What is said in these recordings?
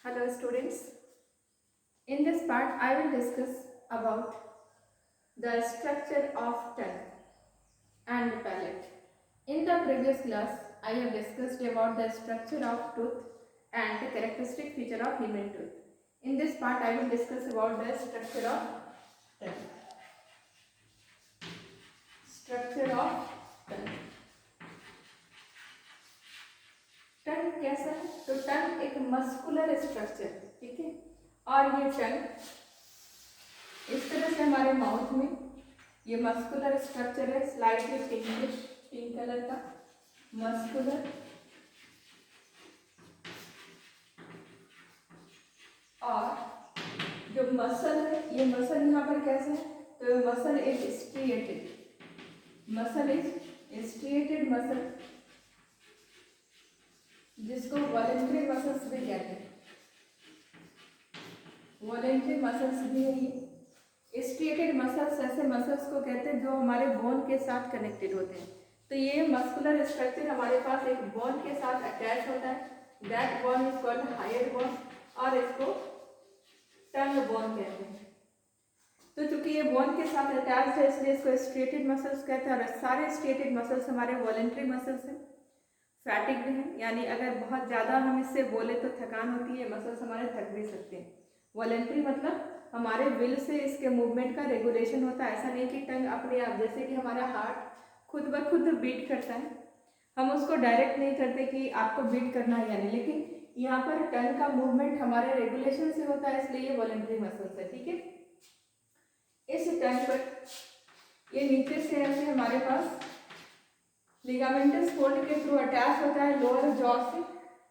Hello students. In this part I will discuss about the structure of tongue and palate. In the previous class I have discussed about the structure of tooth and the characteristic feature of human tooth. In this part I will discuss about the structure of tongue. Structure of tongue. टंग कैसा है? तो टंग एक muscular structure, ठीक है। और ये टंग इस तरह से हमारे माउथ में ये मस्कुलर स्ट्रक्चर है, स्लाइटली पिंकिश, पिंक कलर का मस्कुलर। और जो मसल है, ये मसल यहाँ पर कैसा है? तो muscle is striated, muscle is striated muscle, जिसको वॉलेंट्री मसल्स भी कहते हैं। वॉलेंट्री मसल्स भी है ये। स्ट्रिएटेड मसल्स ऐसे मसल्स को कहते हैं जो हमारे बोन के साथ कनेक्टेड होते हैं। तो ये मस्कुलर स्ट्रक्चर हमारे पास एक बोन के साथ अटैच होता है, that bone is called hyoid bone, और इसको टंग बोन कहते हैं। तो चूंकि ये बोन के साथ अटैच है इसलिए इसको स्ट्रिएटेड मसल्स कहते हैं। और सारे स्ट्रिएटेड मसल्स हमारे वॉलेंट्री मसल्स हैं, फैटिग्ड हैं, यानी अगर बहुत ज़्यादा हम इससे बोले तो थकान होती है, मसल्स हमारे थक भी सकते हैं। वॉलेंट्री मतलब हमारे विल से इसके मूवमेंट का रेगुलेशन होता है। ऐसा नहीं कि टंग अपने आप, जैसे कि हमारा हार्ट खुद ब खुद बीट करता है, हम उसको डायरेक्ट नहीं करते कि आपको बीट करना है यानी, लेकिन यहाँ पर टंग का मूवमेंट हमारे रेगुलेशन से होता है, इसलिए ये वॉलेंट्री मसल्स है, ठीक है। इस टंग पर ये नीचे से ऐसे हमारे पास लिगामेंटस फोल्ड के थ्रू अटैच होता है लोअर जॉ से,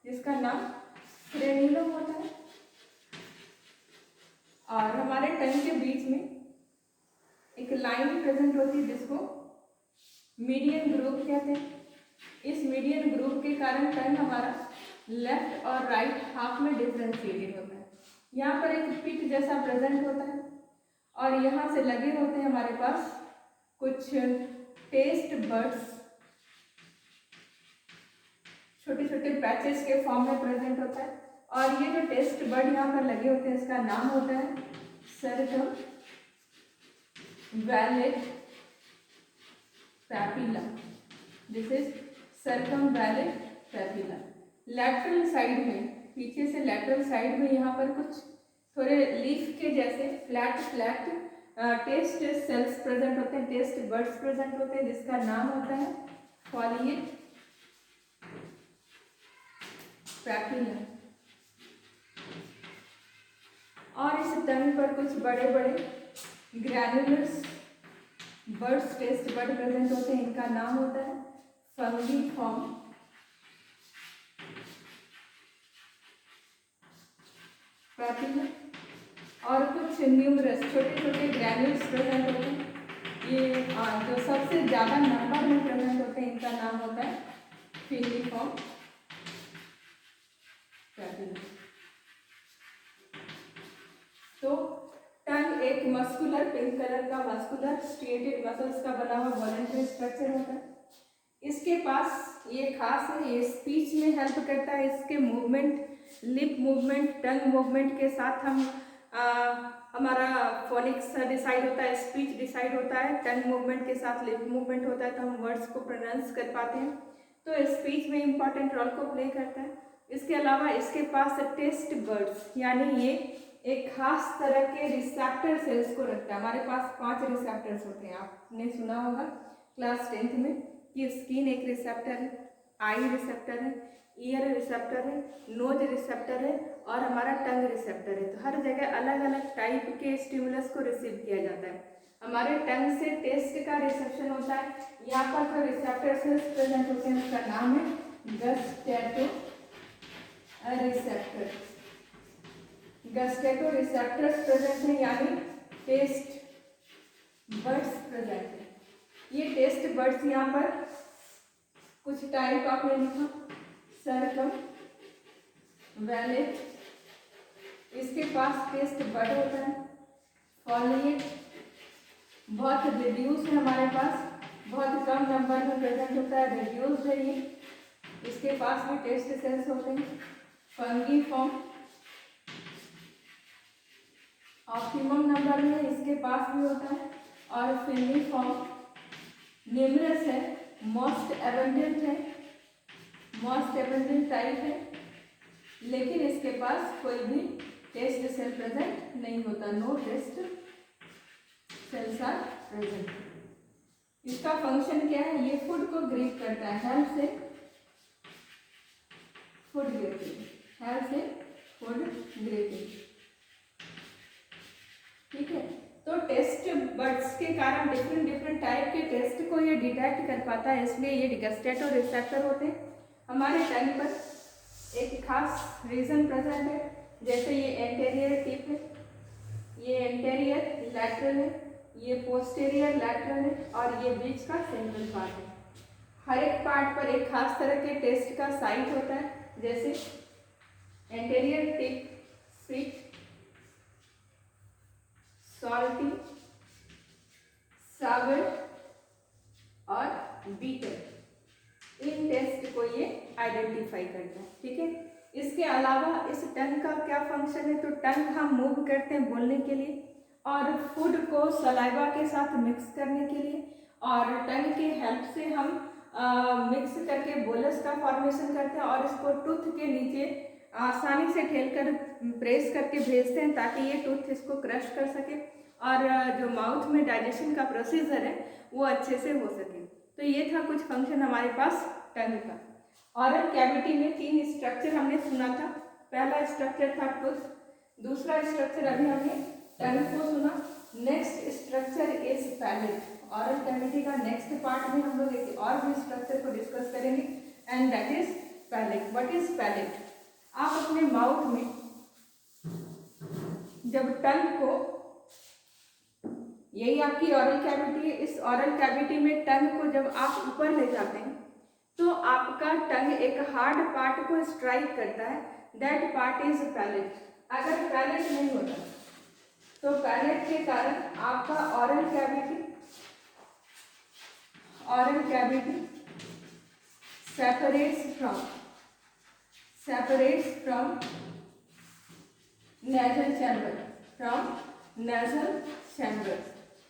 जिसका नाम फ्रेनिलम होता है। और हमारे टंग के बीच में एक लाइन प्रेजेंट होती है जिसको मीडियन ग्रूव कहते हैं। इस मीडियन ग्रूव के कारण टंग हमारा लेफ्ट और राइट हाफ में डिफ्रेंशिएटेड होता है। यहाँ पर एक पिक जैसा प्रेजेंट होता है और यहाँ से लगे होते हैं हमारे पास कुछ टेस्ट बड्स, छोटे छोटे पैचेस के फॉर्म में प्रेजेंट होता है। और ये जो टेस्ट बड यहाँ पर लगे होते हैं इसका नाम होता है circum wallet papilla. This is circum wallet papilla. Lateral side में, पीछे से लैटरल साइड में यहाँ पर कुछ थोड़े लीफ के जैसे flat flat taste cells present होते हैं, टेस्ट बड्स प्रेजेंट होते हैं, जिसका नाम होता है फॉलिएट पैपिला। और इस टंग पर कुछ बड़े बड़े ग्रैन्युलर्स बर्ड्स टेस्ट बर्ड प्रेजेंट होते हैं, इनका नाम होता है फंगिफॉर्म पैपिला। और कुछ न्यूमरस छोटे छोटे ग्रैन्युल्स प्रेजेंट होते हैं। ये जो सबसे ज़्यादा नंबर में प्रेजेंट होते हैं इनका नाम होता है फिंगिफॉर्म पैपिला। तो टंग एक मस्कुलर पिंक कलर का मस्कुलर स्ट्रिएटेड मसल्स का बना हुआ वॉलेंट्री स्ट्रक्चर होता है। इसके पास ये खास है, ये स्पीच में हेल्प करता है। इसके मूवमेंट, लिप मूवमेंट, टंग मूवमेंट के साथ हम हमारा फोनिक्स डिसाइड होता है, स्पीच डिसाइड होता है। टंग मूवमेंट के साथ लिप मूवमेंट होता है तो हम वर्ड्स को प्रोनाउंस कर पाते हैं, तो स्पीच में इंपॉर्टेंट रोल को प्ले करता है। इसके अलावा इसके पास टेस्ट बर्ड्स, यानी ये एक खास तरह के रिसेप्टर सेल्स को रखता है। हमारे पास 5 रिसेप्टर्स होते हैं, आपने सुना होगा क्लास 10th में कि स्किन एक रिसेप्टर है, आई रिसेप्टर है, ईयर रिसेप्टर है, नोज रिसेप्टर है और हमारा टंग रिसेप्टर है। तो हर जगह अलग अलग टाइप के स्टिमुलस को रिसीव किया जाता है। हमारे टंग से टेस्ट का रिसेप्शन होता है। यहाँ पर जो रिसेप्टर सेल्स प्रेजेंट होते हैं उसका नाम है गस्टैटो रिसेप्टर। गस्टैटो रिसेप्टर्स प्रेजेंट है, यानी टेस्ट बर्ड्स प्रेजेंट है। ये टेस्ट बर्ड्स यहाँ पर कुछ टाइप आपने लिखा, सर्कम वैलेट, इसके पास टेस्ट बर्ड होता है। फॉलिएट बहुत रिड्यूस है हमारे पास, बहुत कम नंबर में प्रेजेंट होता है, रिड्यूस्ड है ये। इसके पास भी टेस्ट सेल्स होते हैं। फंगिफॉर्म ऑप्टिमम नंबर में इसके पास भी होता है, और फिल्मीफॉर्म न्यूमरस है, मोस्ट एबंडेंट है, मोस्ट एबंडेंट टाइप है, लेकिन इसके पास कोई भी टेस्ट सेल प्रेजेंट नहीं होता, no taste cells are present. इसका फंक्शन क्या है, ये फूड को ग्रिप करता है, हेल्प से फूड ग्रिपिंग, हेल्प से फूड ग्रिपिंग, ठीक है। तो टेस्ट बड्स के कारण डिफरेंट डिफरेंट टाइप के टेस्ट को ये डिटेक्ट कर पाता है, इसलिए ये गस्टेटो रिसेप्टर होते हैं। हमारे टंग पर एक खास रीजन प्रेजेंट है, जैसे ये एंटेरियर टिप है, ये एंटेरियर लैटरल है, ये पोस्टेरियर लैटरल है, और ये बीच का सेंट्रल पार्ट है। हर एक पार्ट पर एक खास तरह के टेस्ट का साइट होता है, जैसे एंटेरियर टिप स्वीट, सॉल्टी, सावर और बीटर, इन टेस्ट को ये आइडेंटिफाई करता है, ठीक है। इसके अलावा इस टंग का क्या फंक्शन है, तो टंग हम मूव करते हैं बोलने के लिए, और फूड को सलाइवा के साथ मिक्स करने के लिए, और टंग के हेल्प से हम मिक्स करके बोलस का फॉर्मेशन करते हैं, और इसको टूथ के नीचे आसानी से ठेलकर प्रेस करके भेजते हैं, ताकि ये टूथ इसको क्रश कर सके, और जो माउथ में डाइजेशन का प्रोसीजर है वो अच्छे से हो सके। तो ये था कुछ फंक्शन हमारे पास टंग का। ऑरल कैविटी में 3 स्ट्रक्चर हमने सुना था। पहला स्ट्रक्चर था टूथ, दूसरा स्ट्रक्चर अभी हमने टंग को सुना, next structure is palate. Oral cavity का नेक्स्ट पार्ट में हम लोग एक और भी स्ट्रक्चर को डिस्कस करेंगे, and that is palate. What is palate? आप अपने माउथ में जब टंग को, यही आपकी ऑरल कैविटी है, इस ऑरल कैविटी में टंग को जब आप ऊपर ले जाते हैं तो आपका टंग एक हार्ड पार्ट को स्ट्राइक करता है, दैट पार्ट इज पैलेट। अगर पैलेट नहीं होता तो पैलेट के कारण आपका oral cavity separates from nasal chamber।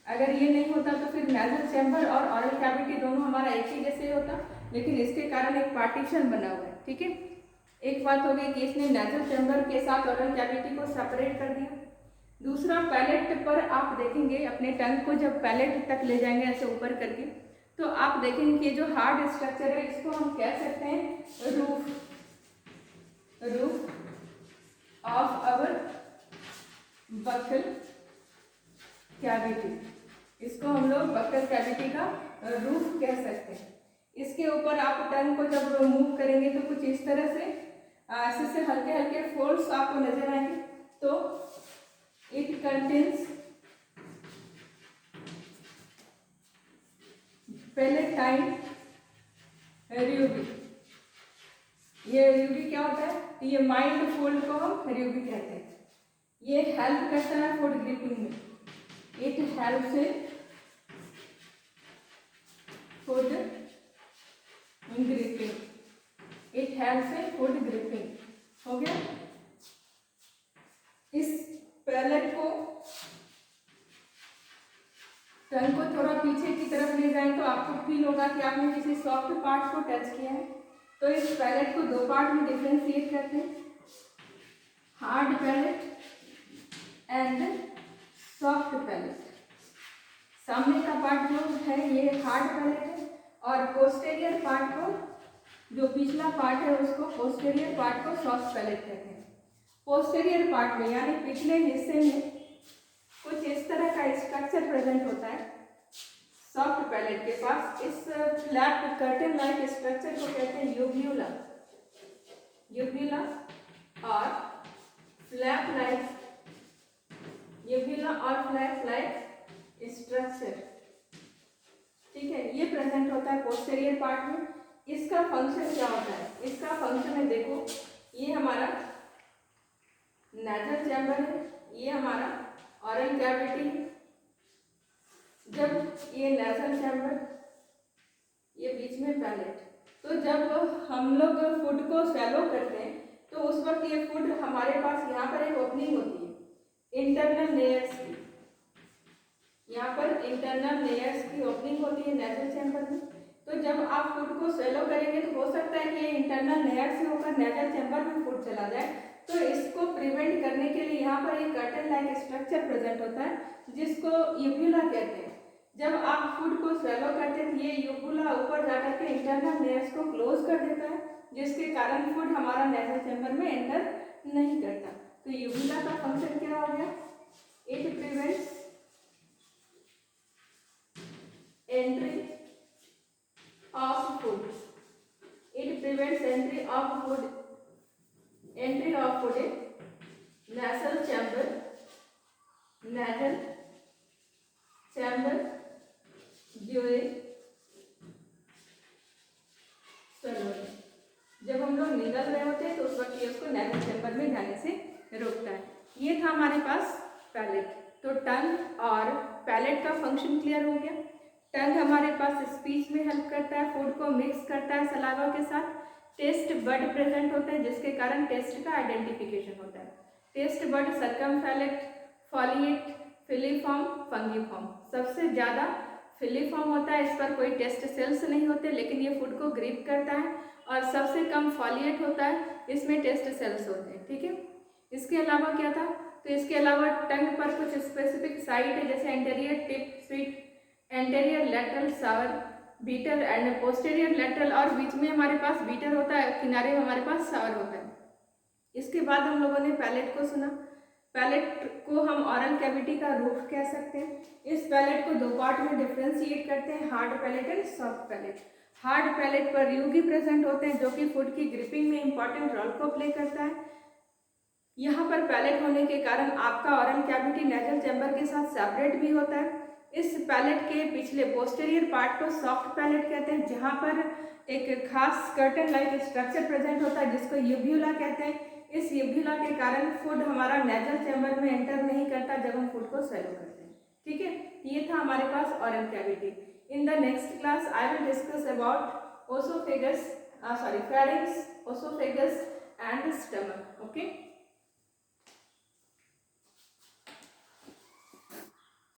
अगर ये नहीं होता तो फिर nasal chamber और ऑरल कैविटी दोनों हमारा एक ही जैसे होता, लेकिन इसके कारण एक पार्टीशन बना हुआ है, ठीक है। एक बात हो गई कि इसने nasal chamber के साथ ऑरल कैविटी को सेपरेट कर दिया। दूसरा, पैलेट पर आप देखेंगे, अपने टंग को जब पैलेट तक ले जाएंगे ऐसे ऊपर करके, तो आप देखेंगे कि जो हार्ड स्ट्रक्चर है इसको हम कह सकते हैं roof of our buccal cavity. इसको हम लोग बक्कल कैविटी का रूफ कह सकते हैं। इसके ऊपर आप टंग को जब मूव करेंगे तो कुछ इस तरह से ऐसे से हल्के हल्के फोल्ड्स आपको नजर आएंगे। तो इट कंटेन्स पैलेटाइन र्यूबी। ये र्यूबी क्या होता है? ये माइल्ड फोल्ड को हम र्यूबी कहते हैं। ये हेल्प करता है फूड ग्रिपिंग में, it helps in food gripping, it helps in food gripping. हो गया। इस पैलेट को, टंग को थोड़ा पीछे की तरफ ले जाएं तो आपको फील होगा कि आपने किसी सॉफ्ट पार्ट को टच किया है। तो इस पैलेट को 2 पार्ट में डिफ्रेंशिएट करते हैं, hard palate and soft palate. सामने का पार्ट जो है ये हार्ड पैलेट है, और पोस्टेरियर पार्ट को, जो पिछला पार्ट है उसको, पोस्टेरियर पार्ट को सॉफ्ट पैलेट कहते हैं। पोस्टेरियर पार्ट में यानी पिछले हिस्से में कुछ इस तरह का स्ट्रक्चर प्रेजेंट होता है सॉफ्ट पैलेट के पास। इस फ्लैप कर्टेन लाइक स्ट्रक्चर को कहते हैं यूब्यूला और फ्लैप लाइक स्ट्रक्चर, ठीक है। ये प्रेजेंट होता है पोस्टेरियर पार्ट में। इसका फंक्शन क्या होता है? इसका फंक्शन है, देखो, ये हमारा नेजल चैम्बर है, ये हमारा ऑरल कैविटी है। जब ये नेजल चैम्बर, ये बीच में पैलेट, तो जब हम लोग फूड को स्वैलो करते हैं तो उस वक्त ये फूड हमारे पास यहाँ पर एक ओपनिंग होती है, इंटरनल लेयर्स की, यहाँ पर इंटरनल लेयर्स की ओपनिंग होती है नेजल चैम्बर में। तो जब आप फूड को स्वेलो करेंगे तो हो सकता है कि ये इंटरनल लेयर से होकर नेजल चैम्बर में फूड चला जाए। तो इसको प्रिवेंट करने के लिए यहाँ पर एक कर्टन लाइक स्ट्रक्चर प्रेजेंट होता है जिसको यूबुला कहते हैं। जब आप फूड को स्वेलो करते हैं तो ये यूबुला ऊपर जाकर के इंटरनल लेयर्स को क्लोज कर देता है, जिसके कारण फूड हमारा नेजल चैम्बर में एंटर नहीं करता। तो यूबुला का फंक्शन क्या हो गया? It prevents entry of food, it prevents entry of food in nasal chamber during swallowing। जब हम लोग निगल रहे होते हैं तो उस वक्त ये उसको नेजल चैम्बर में जाने से रोकता है। ये था हमारे पास पैलेट। तो टंग और पैलेट का फंक्शन क्लियर हो गया। टंग हमारे पास स्पीच में हेल्प करता है, फूड को मिक्स करता है सलावा के साथ। टेस्ट बड प्रेजेंट होता है जिसके कारण टेस्ट का आइडेंटिफिकेशन होता है। Test bud circumvallate, foliate, filiform, fungiform. सबसे ज़्यादा फिलीफॉर्म होता है, इस पर कोई टेस्ट सेल्स नहीं होते लेकिन ये फूड को ग्रिप करता है। और सबसे कम फॉलिएट होता है, इसमें टेस्ट सेल्स होते हैं। ठीक है, इसके अलावा क्या था? तो इसके अलावा टंग पर कुछ स्पेसिफिक साइट है जैसे anterior tip sweet, anterior lateral sour, bitter and posterior lateral, और बीच में हमारे पास बीटर होता है, किनारे में हमारे पास सावर होता है। इसके बाद हम लोगों ने पैलेट को सुना। पैलेट को हम ऑरल कैविटी का रूफ कह सकते हैं। इस पैलेट को दो पार्ट में डिफ्रेंशिएट करते हैं, hard palate and soft palate. Hard palate पर रूगी प्रेजेंट होते हैं जो कि फूड की ग्रिपिंग में इंपॉर्टेंट रोल को प्ले करता है। यहाँ पर पैलेट होने के कारण आपका ऑरल कैविटी नेजल चैम्बर के साथ सेपरेट भी होता है। इस पैलेट के पिछले पोस्टेरियर पार्ट को सॉफ्ट पैलेट कहते हैं, जहाँ पर एक खास कर्टन लाइक स्ट्रक्चर प्रेजेंट होता है जिसको यूब्यूला कहते हैं। इस यूब्यूला के कारण फूड हमारा नेजल चैम्बर में एंटर नहीं करता जब हम फूड को स्वेलो करते हैं। ठीक है, ये था हमारे पास oral cavity. In the next class I will discuss about oesophagus, pharynx, oesophagus and stomach. Okay.